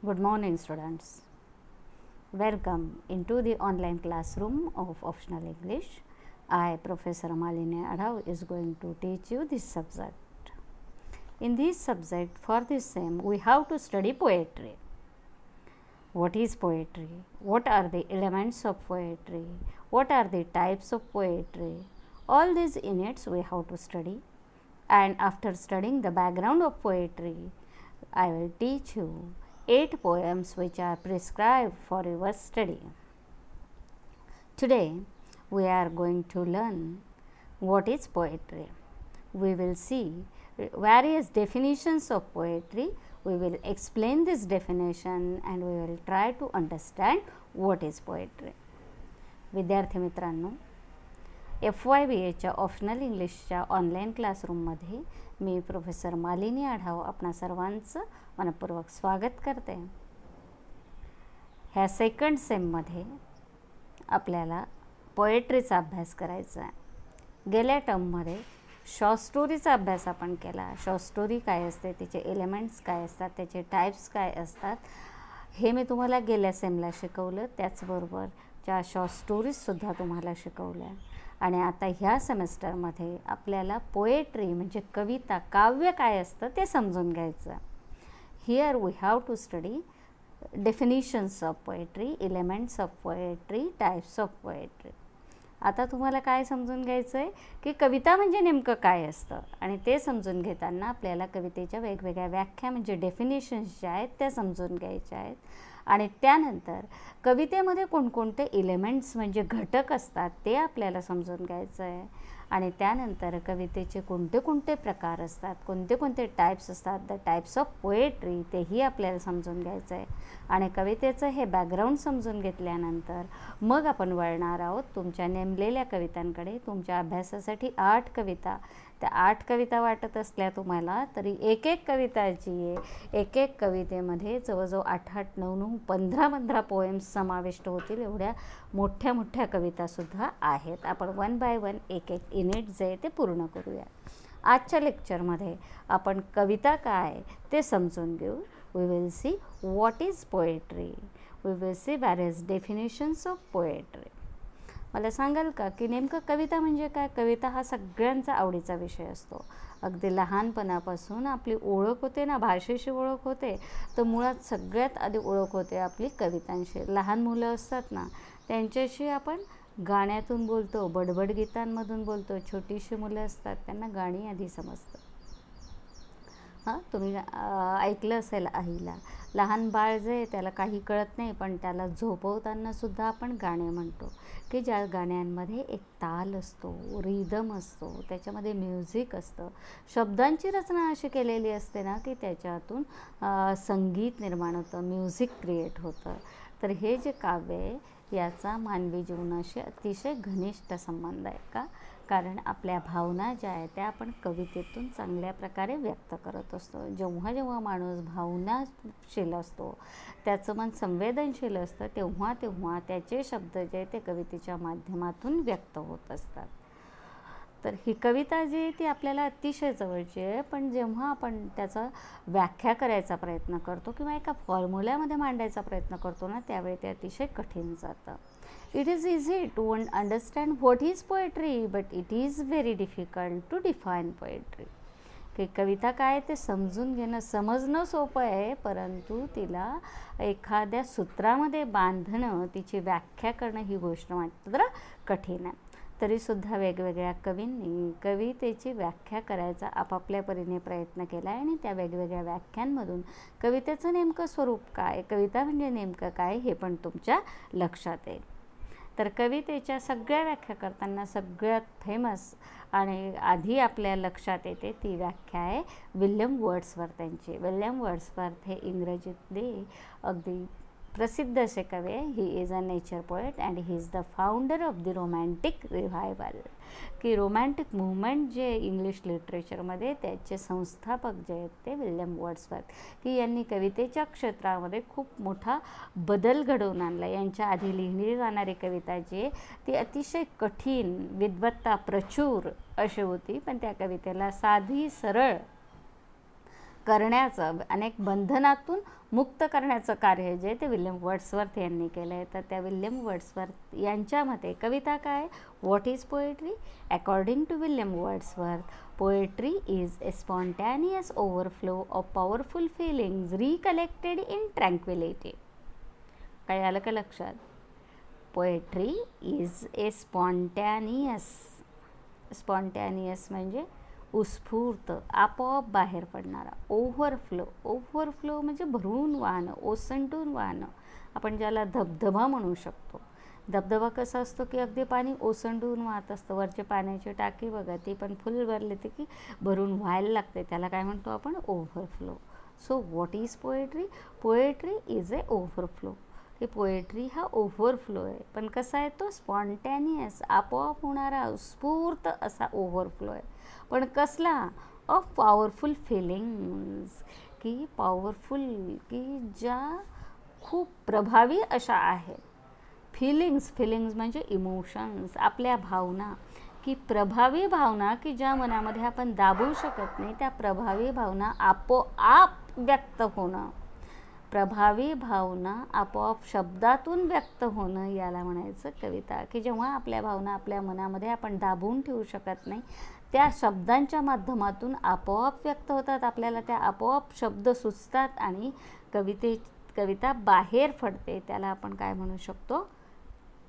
Good morning, students. Welcome into the online classroom of Optional English. I, Professor Malini Adhav, is going to teach you this subject. In this subject, for this same, we have to study poetry. What is poetry? What are the elements of poetry? What are the types of poetry? All these units we have to study. And after studying the background of poetry, I will teach you 8 poems which are prescribed for your study. Today we are going to learn what is poetry. We will see various definitions of poetry. We will explain this definition and we will try to understand what is poetry. विद्यार्थी मित्रांनो, FYBAच्या optional इंग्लिशच्या online क्लासरूममध्ये मी professor Malini Adhav आपणा सर्वांचं मनपूर्वक स्वागत करते. ह्या second सेममध्ये आपल्याला पोएट्रीचा अभ्यास करायचा आहे. गेल्या टर्ममध्ये शॉर्ट स्टोरीचा अभ्यास आपण केला. शॉर्ट स्टोरी काय असते, तिचे एलिमेंट्स काय असतात, त्याचे टाईप्स काय असतात, हे मी तुम्हाला गेल्या सेमला शिकवलं. त्याचबरोबर ज्या शॉर्ट स्टोरीजसुद्धा तुम्हाला शिकवल्या. आणि आता ह्या सेमेस्टरमध्ये आपल्याला पोएट्री म्हणजे कविता, काव्य काय असतं ते समजून घ्यायचं. Here we have to study definitions of poetry, elements of poetry, types of poetry. आता तुम्हाला काय समजून घ्यायचं आहे की कविता म्हणजे नेमकं काय असतं. आणि ते समजून घेताना आपल्याला कवितेच्या वेगवेगळ्या व्याख्या म्हणजे डेफिनेशन्स ज्या आहेत त्या समजून घ्यायच्या आहेत. आणि त्यानंतर कवितेमध्ये कोणकोणते एलिमेंट्स म्हणजे घटक असतात ते आपल्याला समजून घ्यायचं आहे. आणि त्यानंतर कवितेचे कोणते कोणते प्रकार असतात, कोणते कोणते टाईप्स असतात, द टाईप्स ऑफ पोएट्री, तेही आपल्याला समजून घ्यायचं आहे. आणि कवितेचं हे बॅकग्राऊंड समजून घेतल्यानंतर मग आपण वळणार आहोत तुमच्या नेमलेल्या कवितांकडे. तुमच्या अभ्यासासाठी 8 कविता, त्या 8 कविता वाटत असल्या तुम्हाला तरी एक एक कविता जी आहे, एक एक कवितेमध्ये जवळजवळ 8-8, 9-9, 15-15 पोएम्स समाविष्ट होतील. एवढ्या मोठ्या मोठ्या कवितासुद्धा आहेत. आपण 1 बाय 1 एक एक युनिट जे आहे ते पूर्ण करूया. आजच्या लेक्चरमध्ये आपण कविता काय ते समजून घेऊ. We will see what is poetry. We will see various definitions of poetry. मला सांगाल का की नेमकं कविता म्हणजे काय? कविता हा सगळ्यांचा आवडीचा विषय असतो. अगदी लहानपणापासून आपली ओळख होते ना, भाषेशी ओळख होते, तर मुळात सगळ्यात आधी ओळख होते आपली कवितांशी. लहान मुलं असतात ना, त्यांच्याशी आपण गाण्यातून बोलतो, बडबड गीतांमधून बोलतो. छोटीशी मुलं असतात त्यांना गाणी आधी समजतं. तुम्ही ऐकलं असेल आईला, लहान बाळ जे त्याला काही कळत नाही पण त्याला झोपवतानासुद्धा आपण गाणे म्हणतो की ज्या गाण्यांमध्ये एक ताल असतो, रिदम असतो, त्याच्यामध्ये म्युझिक असतं. शब्दांची रचना अशी केलेली असते ना की त्याच्यातून संगीत निर्माण होतं, म्युझिक क्रिएट होतं. तर हे जे काव्य आहे याचा मानवी जीवनाशी अतिशय घनिष्ठ संबंध आहे. का? कारण आपल्या भावना ज्या आहेत त्या आपण कवितेतून चांगल्या प्रकारे व्यक्त करत असतो. जेव्हा जेव्हा माणूस भावनाशील असतो, त्याचं मन संवेदनशील असतं, तेव्हा तेव्हा त्याचे शब्द जे ते कवितेच्या माध्यमातून व्यक्त होत असतात. तर ही कविता जी आहे ती आपल्याला अतिशय जवळची आहे. पण जेव्हा आपण त्याचा व्याख्या करायचा प्रयत्न करतो किंवा एका फॉर्म्युल्यामध्ये मांडायचा प्रयत्न करतो ना, त्यावेळी ते अतिशय कठीण जातं. It is easy to understand what is poetry, but it is very difficult to define poetry. की कविता काय ते समजून घेणं, समजणं सोपं आहे, परंतु तिला एखाद्या सूत्रामध्ये बांधणं, तिची व्याख्या करणं ही गोष्ट मात्र कठीण आहे. तरीसुद्धा वेगवेगळ्या कवींनी कवितेची व्याख्या करायचा आपापल्या परीने प्रयत्न केला आहे. आणि त्या वेगवेगळ्या व्याख्यांमधून कवितेचं नेमकं स्वरूप काय, कविता म्हणजे नेमकं काय, हे पण तुमच्या लक्षात येईल. तर कवितेच्या सगळ्या व्याख्या करताना सगळ्यात फेमस आणि आधी आपल्या लक्षात येते ती व्याख्या आहे विल्यम वर्ड्सवर्थ यांची. विल्यम वर्ड्सवर्थ हे इंग्रजीतले अगदी प्रसिद्ध असे कवी आहे. He is a nature poet and he is the founder of the romantic revival. की रोमॅन्टिक मूवमेंट जे इंग्लिश लिटरेचरमध्ये त्याचे संस्थापक जे आहेत ते विल्यम वर्ड्सवर्थ, की यांनी कवितेच्या क्षेत्रामध्ये खूप मोठा बदल घडवून आणला. यांच्या आधी लिहिली जाणारी कविता जी आहे ती अतिशय कठीण, विद्वत्ता प्रचूर अशी होती. पण त्या कवितेला साधी सरळ करण्याचं, अनेक बंधनातून मुक्त करण्याचं कार्य जे ते विल्यम वर्ड्सवर्थ यांनी केलं आहे. तर त्या विल्यम वर्ड्सवर्थ यांच्या मते कविता काय? What is poetry? According to William Wordsworth, poetry is a spontaneous overflow of powerful feelings recollected in tranquillity. काय आलं का लक्षात? पोएट्री इज ए स्पॉन्टॅनियस म्हणजे उत्स्फूर्त, आपोआप बाहेर पडणारा, ओव्हरफ्लो म्हणजे भरून वाहणं, ओसंडून वाहणं. आपण ज्याला धबधबा म्हणू शकतो. धबधबा कसा असतो की अगदी पाणी ओसंडून वाहत असतं. वरचे पाण्याची टाकी बघा, ती पण फुल भरली ते की भरून व्हायला लागते, त्याला काय म्हणतो आपण? Overflow. So what is poetry? Poetry is A overflow. की पोएट्री हा ओव्हरफ्लो आहे, पण कसा आहे तो? स्पॉन्टॅनियस, आपोआप होणारा उत्स्फूर्त असा ओव्हरफ्लो आहे. पण कसला? ऑफ पॉवरफुल फिलिंग्स, की पॉवरफुल, की ज्या खूप प्रभावी अशा आहेत. फिलिंग्स म्हणजे इमोशन्स, आपल्या भावना, की प्रभावी भावना की ज्या मनामध्ये आपण दाबू शकत नाही, त्या प्रभावी भावना आपोआप व्यक्त होणं. प्रभावी भावना आपोआप शब्दातून व्यक्त होणं, याला म्हणायचं कविता. की जेव्हा आपल्या भावना आपल्या मनामध्ये आपण दाबून ठेवू शकत नाही, त्या शब्दांच्या माध्यमातून आपोआप व्यक्त होतात, आपल्याला त्या आपोआप शब्द सुचतात आणि कविता बाहेर पडते. त्याला आपण काय म्हणू शकतो?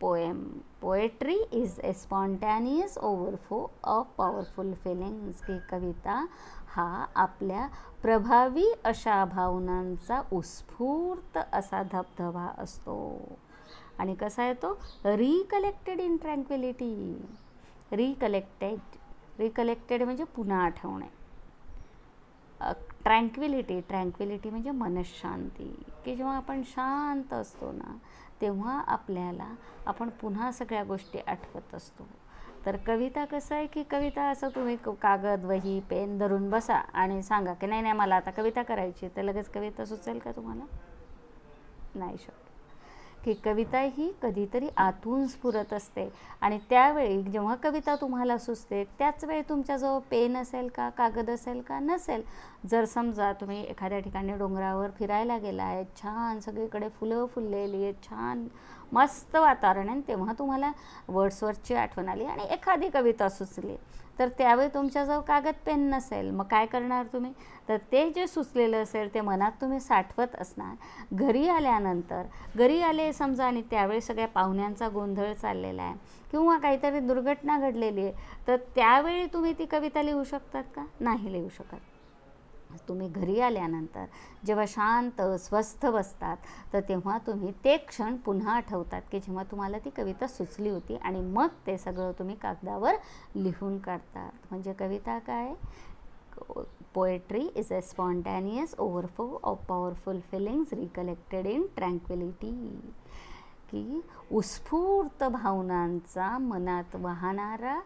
Poem. Poetry is a spontaneous overflow of powerful feelings, की कविता हा आपल्या प्रभावी अशा भावनांचा उत्स्फूर्त असा धबधबा असतो. आणि कसा आहे तो? Recollected in tranquillity. रिकलेक्टेड म्हणजे पुन्हा आठवणे. ट्रँक्विलिटी म्हणजे मनशांती, की जेव्हा आपण शांत असतो ना, तेव्हा आपण पुन्हा सगळ्या गोष्टी आठवत असतो. तर कविता कसं आहे की कविता असं तुम्ही कागद, वही, पेन धरून बसा आणि सांगा की नाही मला आता कविता करायची, तर लगेच कविता सुचेल का तुम्हाला? नाही शकत. की कविता ही कधीतरी आतून स्फुरत असते आणि त्यावेळी जेव्हा कविता तुम्हाला सुचते त्याच वेळी तुमच्याजवळ पेन असेल का, कागद असेल का? नसेल. जर समजा तुम्ही एखाद्या ठिकाणी डोंगरावर फिरायला गेला आहे, छान सगळीकडे फुलं फुललेली आहेत, छान मस्त वातावरण आहे, तेव्हा तुम्हाला वर्ड्सवर्थची आठवण आली आणि एखादी कविता सुचली, तर त्यावेळी तुमच्याजवळ कागद पेन नसेल, मग काय करणार तुम्ही? तर ते जे सुचलेलं असेल ते मनात तुम्ही साठवत असणार. घरी आले समजा आणि त्यावेळी सगळ्या पाहुण्यांचा गोंधळ चाललेला आहे किंवा काहीतरी दुर्घटना घडलेली आहे, तर त्यावेळी तुम्ही ती कविता लिहू शकतात का? नाही लिहू शकत. तुम्ही घरी आल्यानंतर जेव्हा शांत स्वस्थ बसतात, तर तेव्हा तुम्ही ते क्षण पुन्हा आठवतात की जेव्हा तुम्हाला ती कविता सुचली होती आणि मग ते सगळं तुम्ही कागदावर लिहून काढतात. म्हणजे कविता काय? Poetry is a spontaneous overflow of powerful feelings recollected in tranquillity, की उत्स्फूर्त भावनांचा मनात वाहणारा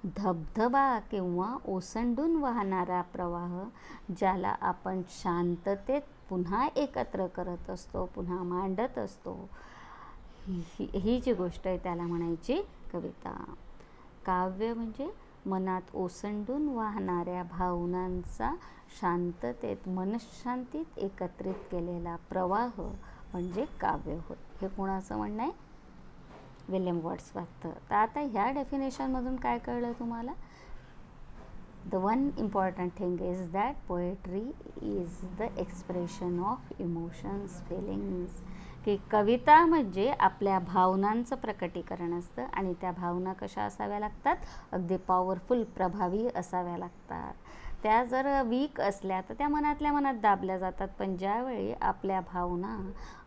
धबधबा किंवा ओसंडून वाहणारा प्रवाह, ज्याला आपण शांततेत पुन्हा एकत्र करत असतो, पुन्हा मांडत असतो. ही जी गोष्ट आहे त्याला म्हणायची कविता. काव्य म्हणजे मनात ओसंडून वाहणाऱ्या भावनांचा शांततेत, मनशांतीत एकत्रित केलेला प्रवाह म्हणजे काव्य होय. हे कोणाचं म्हणणं आहे? William Wordsworth. तर आता ह्या डेफिनेशनमधून काय कळलं तुम्हाला? The one important thing is that poetry is the expression of emotions, feelings, की कविता म्हणजे आपल्या भावनांचं प्रकटीकरण असतं आणि त्या भावना कशा असाव्या लागतात? अगदी पॉवरफुल, प्रभावी असाव्या लागतात. त्या जर वीक असल्या तर त्या मनातल्या मनात दाबल्या जातात, पण ज्यावेळी आपल्या भावना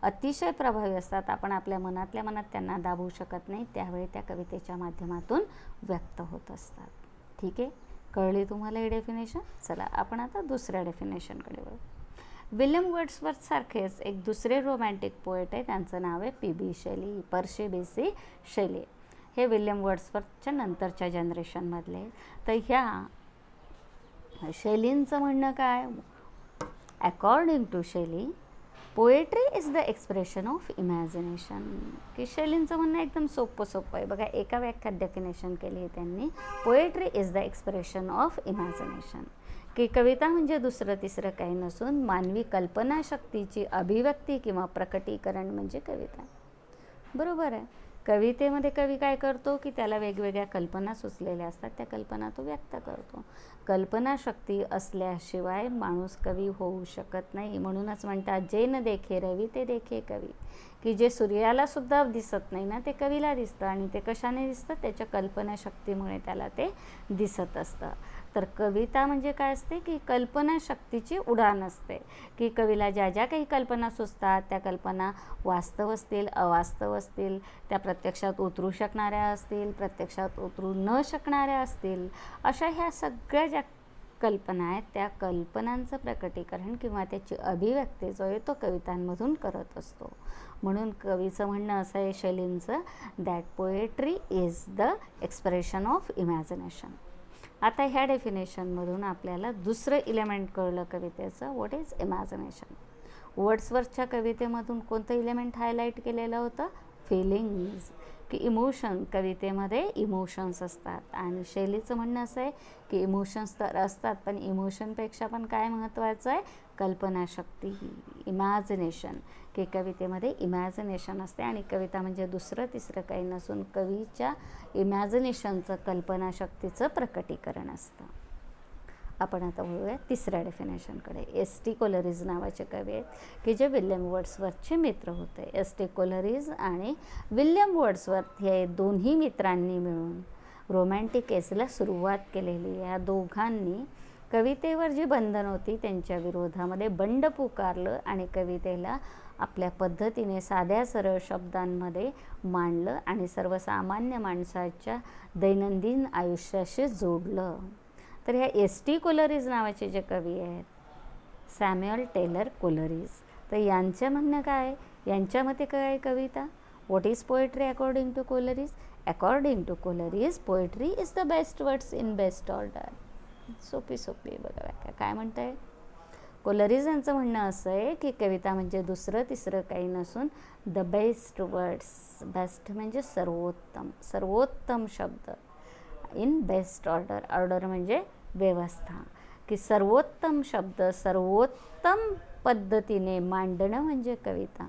अतिशय प्रभावी असतात, आपण आपल्या मनातल्या मनात त्यांना दाबू शकत नाही, त्यावेळी त्या कवितेच्या माध्यमातून व्यक्त होत असतात. ठीक आहे, कळली तुम्हाला ही डेफिनेशन? चला आपण आता दुसऱ्या डेफिनेशनकडे वळू. विल्यम वर्ड्सवर्थ सारखेच एक दुसरे रोमॅन्टिक पोएट आहे, त्यांचं नाव आहे पी.बी. शेली, पर्सी बिसी शेली. हे विल्यम वर्ड्सवर्थच्या नंतरच्या जनरेशनमधले. तर ह्या शेलींचं म्हणणं काय? According to Shelley, poetry is the expression of imagination, की शेलींचं म्हणणं एकदम सोपं आहे बघा. एका वाक्यात डेफिनेशन केली आहे त्यांनी. Poetry is the expression of imagination, की कविता म्हणजे दुसरं तिसरं काही नसून मानवी कल्पनाशक्तीची अभिव्यक्ती किंवा प्रकटीकरण म्हणजे कविता. बरोबर आहे. कवितेमध्ये कवी काय करतो की त्याला वेगवेगळ्या कल्पना सुचलेल्या असतात, त्या कल्पना तो व्यक्त करतो. कल्पनाशक्ती असल्याशिवाय माणूस कवी होऊ शकत नाही. म्हणूनच म्हणतात, जे न देखे रवी ते देखे कवी, की जे सूर्याला सुद्धा दिसत नाही ना, ते कवीला दिसतं. आणि ते कशाने दिसतं? त्याच्या कल्पनाशक्तीमुळे त्याला ते दिसत असतं. तर कविता म्हणजे काय असते की कल्पनाशक्तीची उडान असते, की कवीला ज्या ज्या काही कल्पना सुचतात त्या कल्पना वास्तव असतील, अवास्तव असतील, त्या प्रत्यक्षात उतरू शकणाऱ्या असतील, प्रत्यक्षात उतरू न शकणाऱ्या असतील, अशा ह्या सगळ्या ज्या कल्पना आहेत त्या कल्पनांचं प्रकटीकरण किंवा त्याची अभिव्यक्ती जो आहे तो कवितांमधून करत असतो. म्हणून कवीचं म्हणणं असं आहे शैलींचं, that poetry is the expression of imagination. आता ह्या डेफिनेशनमधून आपल्याला दुसरं इलेमेंट कळलं कवितेचं, व्हॉट इज इमॅजिनेशन. वर्ड्सवर्थच्या कवितेमधून कोणतं इलेमेंट हायलाईट केलेलं होतं? फिलिंग्ज, की इमोशन. कवितेमध्ये इमोशन्स असतात. आणि शैलीचं म्हणणं असं आहे की इमोशन्स तर असतात, पण इमोशनपेक्षा पण काय महत्त्वाचं आहे? कल्पनाशक्ती, इमॅजिनेशन, की कवितेमध्ये इमॅजिनेशन असते. आणि कविता म्हणजे दुसरं तिसरं काही नसून कवीच्या इमॅजिनेशनचं, कल्पनाशक्तीचं प्रकटीकरण असतं. आपण आता बोलूया तिसऱ्या डेफिनेशनकडे. एस.टी. कोलरिज नावाचे कवी आहेत, की जे विल्यम वर्ड्सवर्थचे मित्र होते. एस.टी. कोलरिज आणि विल्यम वर्ड्सवर्थ हे दोन्ही मित्रांनी मिळून रोमॅन्टिक एजला सुरुवात केलेली. या दोघांनी कवितेवर जी बंधन होती त्यांच्या विरोधामध्ये बंड पुकारलं आणि कवितेला आपल्या पद्धतीने साध्या सरळ शब्दांमध्ये मांडलं आणि सर्वसामान्य माणसाच्या दैनंदिन आयुष्याशी जोडलं. तर ह्या एस.टी. कोलरिज नावाचे जे कवी आहेत, सॅम्युअल टेलर कोलरिज, तर यांचं म्हणणं काय? यांच्या मते काय कविता? What is poetry according to Coleridge? According to Coleridge, poetry is the best words in best order. सोपी सोपी बघा व्याख्या. काय म्हणताय? कोलरिज यांचं म्हणणं असं आहे की कविता म्हणजे दुसरं तिसरं काही नसून द बेस्ट वर्ड्स. बेस्ट म्हणजे सर्वोत्तम, सर्वोत्तम शब्द इन बेस्ट ऑर्डर. ऑर्डर म्हणजे व्यवस्था, की सर्वोत्तम शब्द सर्वोत्तम पद्धतीने मांडणं म्हणजे कविता.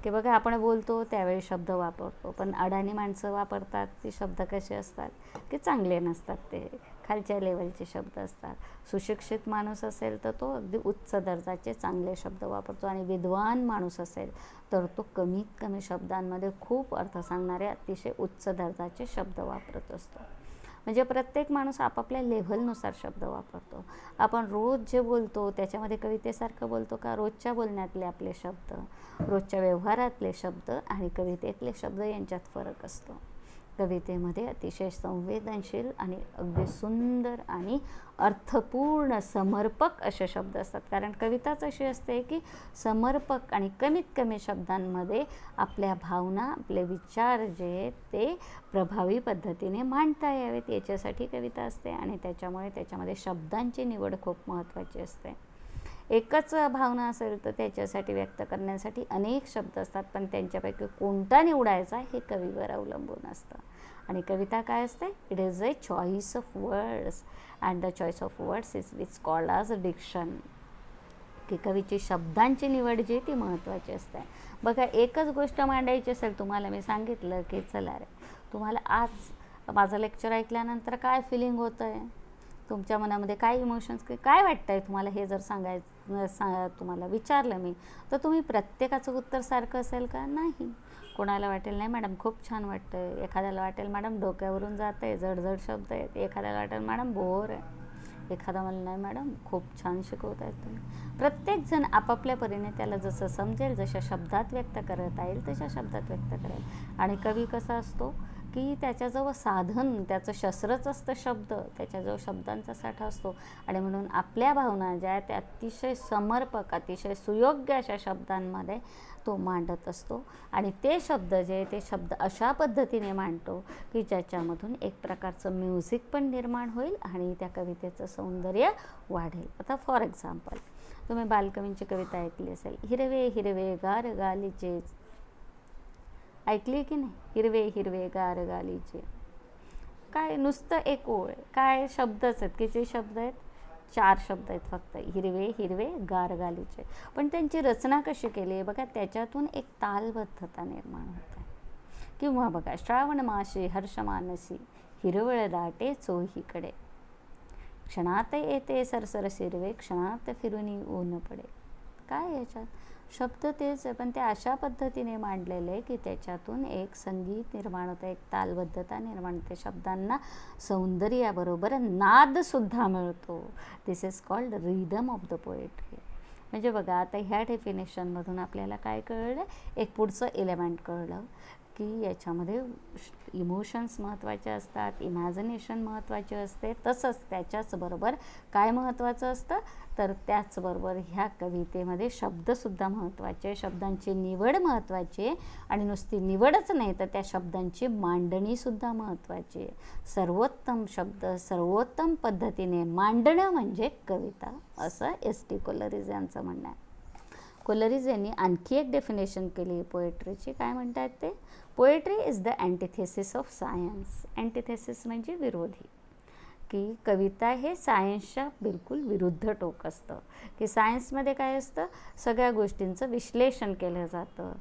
की बघा आपण बोलतो त्यावेळी शब्द वापरतो, पण अडाणी माणसं वापरतात ती शब्द कसे असतात की चांगले नसतात, ते खालच्या लेवलचे शब्द असतात. सुशिक्षित माणूस असेल तर तो अगदी उच्च दर्जाचे चांगले शब्द वापरतो आणि विद्वान माणूस असेल तर तो कमीत कमी शब्दांमध्ये खूप अर्थ सांगणारे अतिशय उच्च दर्जाचे शब्द वापरत असतो. म्हणजे प्रत्येक माणूस आपापल्या लेव्हलनुसार शब्द वापरतो. आपण रोज जे बोलतो त्याच्यामध्ये कवितेसारखं बोलतो का? रोजच्या बोलण्यातले आपले शब्द, रोजच्या व्यवहारातले शब्द आणि कवितेतले शब्द यांच्यात फरक असतो. कवितेमध्ये अतिशय संवेदनशील आणि अगदी सुंदर आणि अर्थपूर्ण समर्पक असे शब्द असतात. कारण कविताच अशी असते की समर्पक आणि कमीत कमी शब्दांमध्ये आपल्या भावना, आपले विचार जे आहेत ते प्रभावी पद्धतीने मांडता यावेत याच्यासाठी कविता असते. आणि त्याच्यामुळे त्याच्यामध्ये शब्दांची निवड खूप महत्त्वाची असते. एकच भावना असेल तर त्याच्यासाठी व्यक्त करण्यासाठी अनेक शब्द असतात, पण त्यांच्यापैकी कोणता निवडायचा हे कवीवर अवलंबून असतं. आणि कविता काय असते? It is a choice of words and the choice of words is called as a diction. की कवीची शब्दांची निवड जी ती महत्त्वाची असते. बघा एकच गोष्ट मांडायची असेल, तुम्हाला मी सांगितलं की चला रे, तुम्हाला आज माझं लेक्चर ऐकल्यानंतर काय फिलिंग होतं आहे, तुमच्या मनामध्ये काय इमोशन्स, काय वाटतं आहे तुम्हाला, हे जर तुम्हाला विचारलं मी, तर तुम्ही प्रत्येकाचं उत्तर सारखं असेल का? नाही. कोणाला वाटेल नाही मॅडम खूप छान वाटतं आहे, एखाद्याला वाटेल मॅडम डोक्यावरून जातं आहे, जडजड शब्द आहेत, एखाद्याला वाटेल मॅडम बोर आहे, एखादा मला नाही मॅडम खूप छान शिकवत आहेत तुम्ही. प्रत्येकजण आपापल्या परीने त्याला जसं समजेल, जशा शब्दात व्यक्त करता येईल तशा शब्दात व्यक्त करेल. आणि कवी कसा असतो की त्याच्याजवळ साधन, त्याचं शस्त्रच असतं शब्द, त्याच्याजवळ शब्दांचा साठा असतो. आणि म्हणून आपल्या भावना ज्या आहेत त्या अतिशय समर्पक, अतिशय सुयोग्य अशा शब्दांमध्ये तो मांडत असतो. आणि ते शब्द जे ते शब्द अशा पद्धतीने मांडतो की ज्याच्यामधून एक प्रकारचं म्युझिक पण निर्माण होईल आणि त्या कवितेचं सौंदर्य वाढेल. आता फॉर एक्झाम्पल तुम्ही बालकवींची कविता ऐकली असेल, हिरवे हिरवे गार गालीचे, ऐकली की नाही? हिरवे हिरवे गार गालीचे. काय नुसतं एक ओळ आहे, काय शब्दच आहेत. किती शब्द आहेत? 4 शब्द आहेत फक्त. हिरवे हिरवे गार गालिचे. पण त्यांची रचना कशी केली आहे बघा, त्याच्यातून एक तालबद्धता निर्माण होते. किंवा बघा, श्रावण मासे हर्षमानसी हिरवळ दाटे चोहीकडे, क्षणात येते सरसर शिरवे क्षणात फिरुनी ऊन पडे. काय याच्यात शब्द तेच आहे, पण ते अशा पद्धतीने मांडलेले की त्याच्यातून एक संगीत निर्माण होतं, एक तालबद्धता निर्माण होते. शब्दांना सौंदर्याबरोबर नादसुद्धा मिळतो. This is called rhythm of the poetry. म्हणजे बघा, आता ह्या डेफिनेशनमधून आपल्याला काय कळलं, एक पुढचं एलिमेंट कळलं की याच्यामध्ये इमोशन्स महत्त्वाचे असतात, इमॅजिनेशन महत्त्वाचे असते. तसंच त्याच्याचबरोबर काय महत्त्वाचं असतं, तर त्याचबरोबर ह्या कवितेमध्ये शब्दसुद्धा महत्त्वाचे, शब्दांची निवड महत्त्वाची आहे. आणि नुसती निवडच नाही, तर त्या शब्दांची मांडणीसुद्धा महत्त्वाची आहे. सर्वोत्तम शब्द सर्वोत्तम पद्धतीने मांडणं म्हणजे कविता, असं S.T. कोलरिज यांचं म्हणणं आहे. कोलरिज यांनी आणखी एक डेफिनेशन केली पोएट्रीची. काय म्हणतात ते? Poetry is the antithesis of science. Antithesis म्हणजे विरोधी. की कविता हे सायन्सच्या बिलकुल विरुद्ध टोक असतं. की सायन्समध्ये काय असतं, सगळ्या गोष्टींचं विश्लेषण केलं जातं.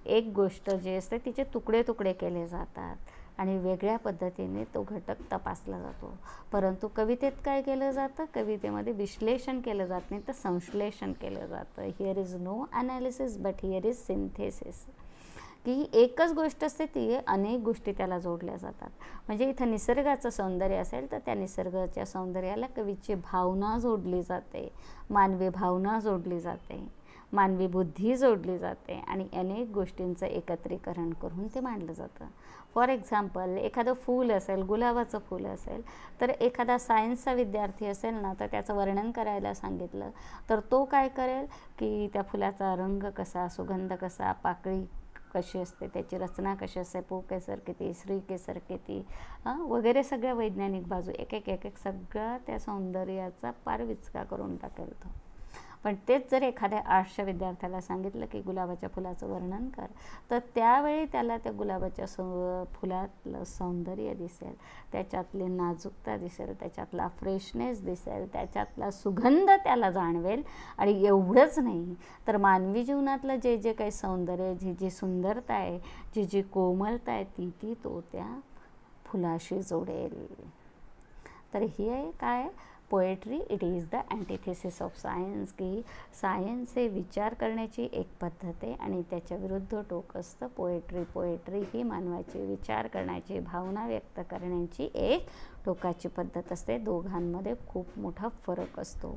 एक गोष्ट जी असते तिचे तुकडे तुकडे केले जातात आणि वेगळ्या पद्धतीने तो घटक तपासला जातो. परंतु कवितेत काय केलं जातं, कवितेमध्ये विश्लेषण केलं जात नाही, तर संश्लेषण केलं जातं. Here is no analysis but here is synthesis. की एकच गोष्ट असते, ती अनेक गोष्टी त्याला जोडल्या जातात. म्हणजे इथं निसर्गाचं सौंदर्य असेल तर त्या निसर्गाच्या सौंदर्याला कवीची भावना जोडली जाते, मानवी भावना जोडली जाते, मानवी बुद्धी जोडली जाते आणि अनेक गोष्टींचं एकत्रीकरण करून ते मांडलं जातं. फॉर एक्झाम्पल, एखादं फूल असेल, गुलाबाचं फूल असेल, तर एखादा सायन्सचा विद्यार्थी असेल ना, तर त्याचं वर्णन करायला सांगितलं तर तो काय करेल की त्या फुलाचा रंग कसा, सुगंध कसा, पाकळी कशी असते, त्याची रचना कशी असते, केसर किती, श्री केसर किती वगैरे सगळ्या वैज्ञानिक बाजू एक एक सगळा त्या सौंदर्याचा पार विचका करून टाकेल तो. पण तेच जर एखाद्या आर्ट्सच्या विद्यार्थ्याला सांगितलं की गुलाबाच्या फुलाचं वर्णन कर, तर त्यावेळी त्याला त्या गुलाबाच्या फुलातलं सौंदर्य दिसेल, त्याच्यातली नाजूकता दिसेल, त्याच्यातला फ्रेशनेस दिसेल, त्याच्यातला सुगंध त्याला जाणवेल. आणि एवढंच नाही, तर मानवी जीवनातलं जे जे काही सौंदर्य, जी जी सुंदरता आहे, जी जी कोमलता आहे, ती तो त्या फुलाशी जोडेल. तर ही आहे काय, poetry it is the antithesis of science. की सायन्स हे विचार करण्याची एक पद्धत आहे आणि त्याच्या विरुद्ध टोक असतं पोएट्री. पोएट्री ही मानवाची विचार करण्याची, भावना व्यक्त करण्याची एक टोकाची पद्धत असते. दोघांमध्ये खूप मोठा फरक असतो.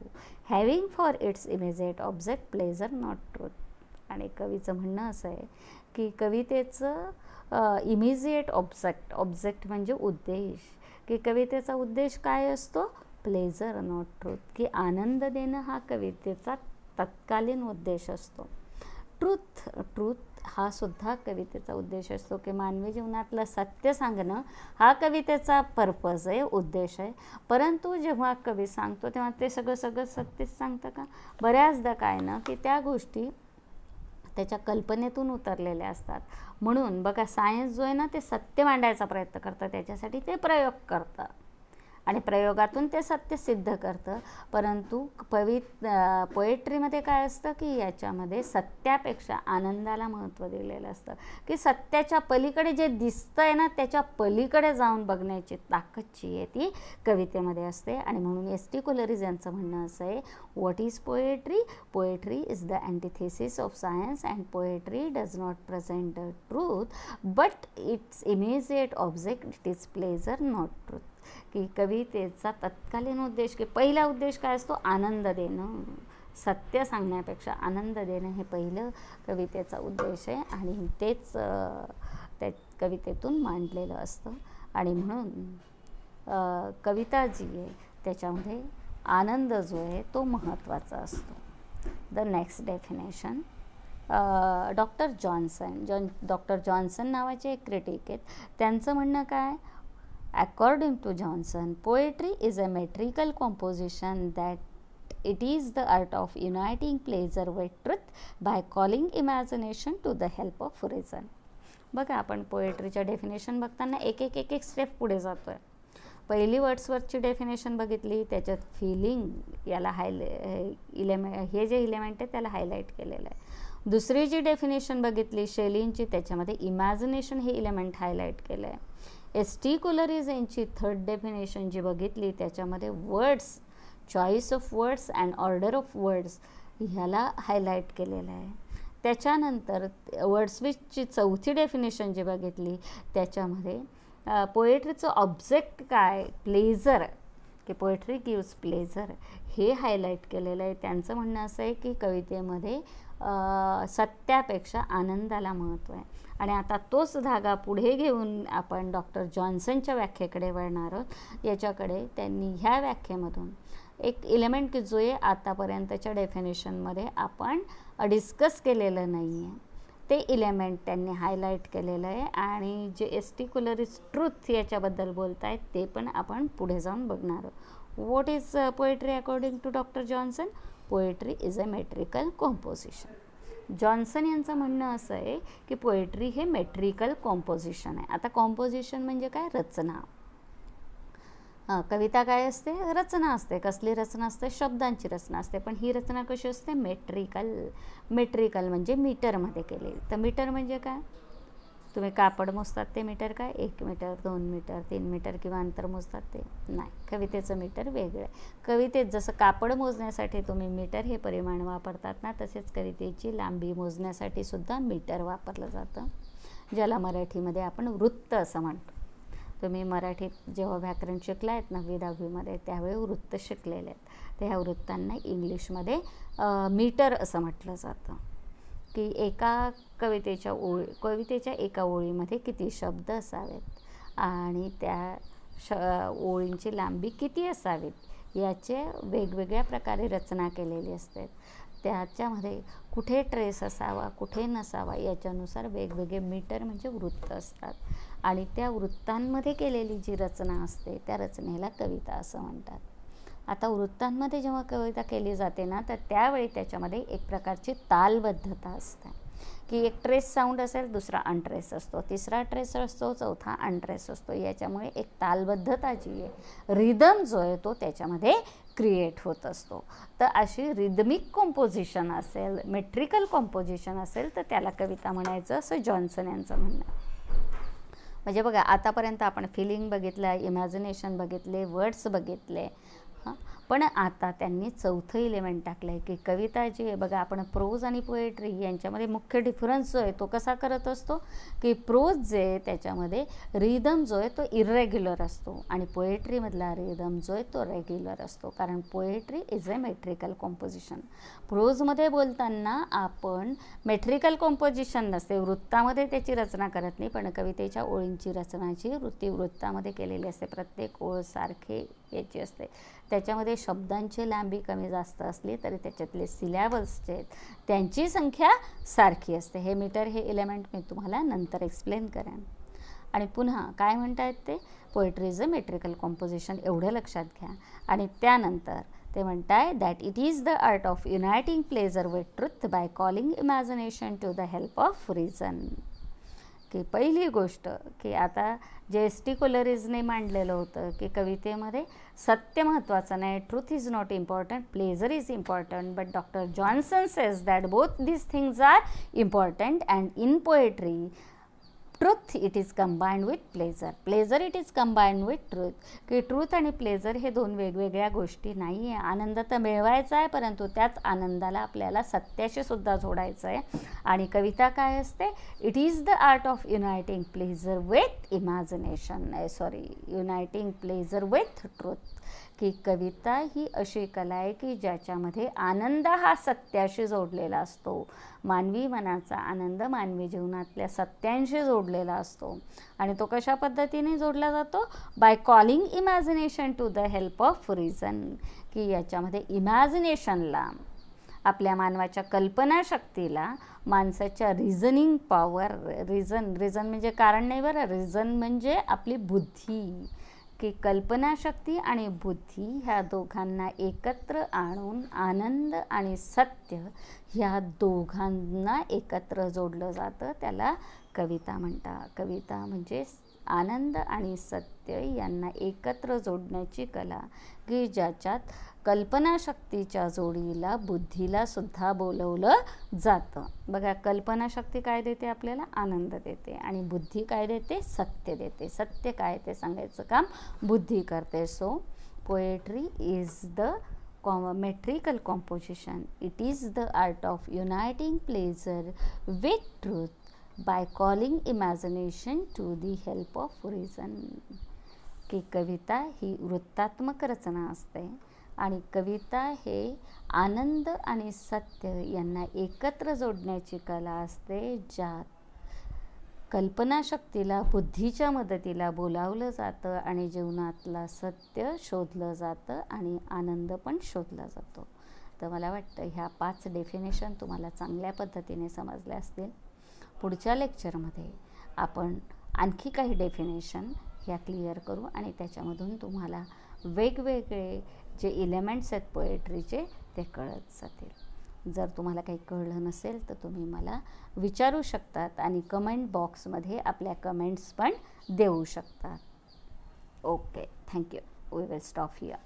Having for its immediate object pleasure not truth. आणि कवीचं म्हणणं असं आहे की कवितेचं इमिजिएट ऑब्जेक्ट म्हणजे उद्देश, की कवितेचा उद्देश काय असतो, प्लेजर नॉट ट्रूथ. की आनंद देणं हा कवितेचा तत्कालीन उद्देश असतो. ट्रूथ हा सुद्धा कवितेचा उद्देश असतो. की मानवी जीवनातलं सत्य सांगणं हा कवितेचा पर्पज आहे, उद्देश आहे. परंतु जेव्हा कवी सांगतो तेव्हा ते सगळं सत्यच सांगतं का? बऱ्याचदा काय ना, की त्या गोष्टी त्याच्या कल्पनेतून उतरलेल्या असतात. म्हणून बघा, सायन्स जो आहे ना, ते सत्य मांडायचा प्रयत्न करतं, त्याच्यासाठी ते प्रयोग करतं आणि प्रयोगातून ते सत्य सिद्ध करतं. परंतु पोएट्रीमध्ये काय असतं की याच्यामध्ये सत्यापेक्षा आनंदाला महत्त्व दिलेलं असतं. की सत्याच्या पलीकडे जे दिसतं आहे ना, त्याच्या पलीकडे जाऊन बघण्याची ताकद जी आहे ती कवितेमध्ये असते. आणि म्हणून S.T. कोलरिज यांचं म्हणणं असं आहे, what is poetry? Poetry is the antithesis of science and poetry does not present the truth but its immediate object, it is pleasure not truth. की कवितेचा तत्कालीन उद्देश, की पहिला उद्देश काय असतो, आनंद देणं, सत्य सांगण्यापेक्षा आनंद देणं हे पहिलं कवितेचा उद्देश आहे. आणि तेच त्या कवितेतून मांडलेलं असतं. आणि म्हणून कविता जी आहे त्याच्यामध्ये आनंद जो आहे तो महत्त्वाचा असतो. The next definition, doctor Johnson नावाचे एक क्रिटिक आहेत, त्यांचं म्हणणं काय, According to Johnson, poetry is a metrical composition that it is the art of uniting pleasure with truth by calling imagination to the help of reason. बघा, आपण पोएट्रीच्या definition बघताना एक एक स्टेप पुढे जातो आहे. पहिली वर्ड्सवरची डेफिनेशन बघितली, त्याच्यात फिलिंग याला हे जे इलेमेंट आहे त्याला हायलाईट केलेलं आहे. दुसरी जी डेफिनेशन बघितली शेलींची, त्याच्यामध्ये इमॅजिनेशन हे इलेमेंट हायलाईट केलं आहे. एस.टी. कोलरिज यांची थर्ड डेफिनेशन जी बघितली, त्याच्यामध्ये words, choice of words and order of words ह्याला हायलाईट केलेलं आहे. त्याच्यानंतर वर्ड्सविथची चौथी डेफिनेशन जी बघितली, त्याच्यामध्ये पोएट्रीचं ऑब्जेक्ट काय, प्लेझर, की पोएट्री गिव्स प्लेझर, हे हायलाईट केलेलं आहे. त्यांचं म्हणणं असं आहे की कवितेमध्ये सत्यापेक्षा आनंदाला महत्त्व आहे. आणि आता तोच धागा पुढे घेऊन आपण डॉक्टर जॉन्सनच्या व्याख्येकडे वळणार आहोत. याच्याकडे त्यांनी ह्या व्याख्येमधून एक इलेमेंट की जो आतापर्यंतच्या डेफिनेशनमध्ये आपण डिस्कस केलेलं नाही आहे, ते इलेमेंट त्यांनी हायलाईट केलेलं आहे. आणि जे एस.टी. कोलरिज ट्रूथ याच्याबद्दल बोलत आहेत ते पण आपण पुढे जाऊन बघणार आहोत. What is poetry according to doctor Johnson? Poetry is a metrical composition. Johnson यांचं म्हणणं असं आहे की पोएट्री हे मेट्रिकल कॉम्पोजिशन आहे. आता कॉम्पोजिशन म्हणजे काय? रचना. कविता काय असते? रचना असते. कसली रचना असते? शब्दांची रचना असते. पण ही रचना कशी असते? मेट्रिकल. मेट्रिकल म्हणजे मीटरमध्ये केलेली. तर मीटर म्हणजे काय? तुम्ही कापड मोजतात ते मीटर काय? 1 मीटर, 2 मीटर, 3 मीटर किंवा अंतर मोजतात ते नाही. कवितेचं मीटर वेगळं आहे. कवितेत जसं कापड मोजण्यासाठी तुम्ही मीटर हे परिमाण वापरतात ना, तसेच कवितेची लांबी मोजण्यासाठी सुद्धा मीटर वापरलं जातं, ज्याला मराठीमध्ये आपण वृत्त असं म्हणतो. तुम्ही मराठीत जेव्हा व्याकरण शिकला आहेत 9वी-10वीमध्ये त्यावेळी वृत्त शिकलेले आहेत. तर ह्या वृत्तांना इंग्लिशमध्ये मीटर असं म्हटलं जातं. की एका कवितेच्या एका ओळीमध्ये किती शब्द असावेत आणि त्या ओळींची लांबी किती असावीत याचे वेगवेगळ्या प्रकारे रचना केलेली असते. त्याच्यामध्ये कुठे ट्रेस असावा, कुठे नसावा याच्यानुसार वेगवेगळे मीटर म्हणजे वृत्त असतात. आणि त्या वृत्तांमध्ये केलेली जी रचना असते त्या रचनेला कविता असं म्हणतात. आता वृत्तांमध्ये जेव्हा कविता केली जाते ना, तर त्यावेळी त्याच्यामध्ये एक प्रकारची तालबद्धता असते, की एक ट्रेस साऊंड असेल, दुसरा अनट्रेस असतो, तिसरा ट्रेस असतो, चौथा अनट्रेस असतो. याच्यामुळे एक तालबद्धता जी आहे, रिदम जो आहे तो त्याच्यामध्ये क्रिएट होत असतो. तर अशी रिदमिक कॉम्पोजिशन असेल, मेट्रिकल कॉम्पोजिशन असेल तर त्याला कविता म्हणायचं असं जॉन्सन यांचं म्हणणं आहे. म्हणजे बघा, आतापर्यंत आपण फिलिंग बघितलं, इमॅजिनेशन बघितले, वर्ड्स बघितले, पण आता त्यांनी चौथं इलेमेंट टाकलं आहे की कविता जी आहे बघा, आपण प्रोज आणि पोएट्री यांच्यामध्ये मुख्य डिफरन्स जो आहे तो कसा करत असतो की प्रोज जे आहे त्याच्यामध्ये रिदम जो आहे तो इरेग्युलर असतो आणि पोएट्रीमधला रिदम जो आहे तो रेग्युलर असतो, कारण poetry is a metrical composition. प्रोजमध्ये बोलताना आपण मेट्रिकल कॉम्पोजिशन नसते, वृत्तामध्ये त्याची रचना करत नाही, पण कवितेच्या ओळींची रचनाची वृत्तामध्ये केलेली असते. प्रत्येक ओळ सारखे याची असते. त्याच्यामध्ये शब्दांची लांबी कमी जास्त असली तरी त्याच्यातले सिलॅबल्स जे आहेत त्यांची संख्या सारखी असते. हे मीटर हे एलिमेंट मी तुम्हाला नंतर एक्सप्लेन करेन. आणि पुन्हा काय म्हणतायत ते? Poetry is a metrical composition, एवढं लक्षात घ्या. आणि त्यानंतर ते म्हणताय that it is the art of uniting pleasure with truth by calling imagination to the help of reason. की पहिली गोष्ट की आता जे एस.टी. कोलरिजने मांडलेलं होतं की कवितेमध्ये सत्य महत्त्वाचं नाही, truth is not important, pleasure is important, but doctor Johnson says that both these things are important and in poetry truth it is combined with pleasure, pleasure it is combined with truth. की truth आणि pleasure हे दोन वेगवेगळ्या गोष्टी नाही आहे. आनंद तर मिळवायचा आहे, परंतु त्याच आनंदाला आपल्याला सत्याशी सुद्धा जोडायचं आहे. आणि कविता काय असते? It is the art of uniting pleasure with imagination, uniting pleasure with truth. की कविता ही अशी कला आहे की ज्याच्यामध्ये आनंद हा सत्याशी जोडलेला असतो. मानवी मनाचा आनंद मानवी जीवनातल्या सत्यांशी जोडलेला असतो. आणि तो कशा पद्धतीने जोडला जातो? By calling imagination to the help of reason. की याच्यामध्ये इमॅजिनेशनला, आपल्या मानवाच्या कल्पनाशक्तीला, माणसाच्या रिझनिंग पॉवर, रिझन म्हणजे कारण नाही बरं, रिझन म्हणजे आपली बुद्धी. की कल्पनाशक्ती आणि बुद्धी ह्या दोघांना एकत्र आणून आनंद आणि सत्य ह्या दोघांना एकत्र जोडलं जातं, त्याला कविता म्हणतात. कविता म्हणजे आनंद आणि सत्य यांना एकत्र जोडण्याची कला, की ज्याच्यात कल्पनाशक्तीच्या जोडीला बुद्धीला सुद्धा बोलवलं जातं. बघा, कल्पनाशक्ती काय देते आपल्याला? आनंद देते. आणि बुद्धी काय देते? सत्य देते. सत्य काय ते सांगायचं काम बुद्धी करते. So poetry is the metrical composition. It is the art of uniting pleasure with truth by calling imagination to the help of reason. की कविता ही वृत्तात्मक रचना असते आणि कविता हे आनंद आणि सत्य यांना एकत्र जोडण्याची कला असते, ज्यात कल्पनाशक्तीला बुद्धीच्या मदतीला बोलावलं जातं आणि जीवनातला सत्य शोधलं जातं आणि आनंद पण शोधला जातो. तर मला वाटतं ह्या 5 डेफिनेशन तुम्हाला चांगल्या पद्धतीने समजल्या असतील. पुढच्या लेक्चरमध्ये आपण आणखी काही डेफिनेशन ह्या क्लिअर करू आणि त्याच्यामधून तुम्हाला वेगवेगळे जे एलिमेंट्स आहेत पोएट्रीचे ते कळत जातील. जर तुम्हाला काही कळलं नसेल तर तुम्ही मला विचारू शकतात आणि कमेंट बॉक्समध्ये आपल्या कमेंट्स पण देऊ शकतात. Okay, thank you. We will stop here.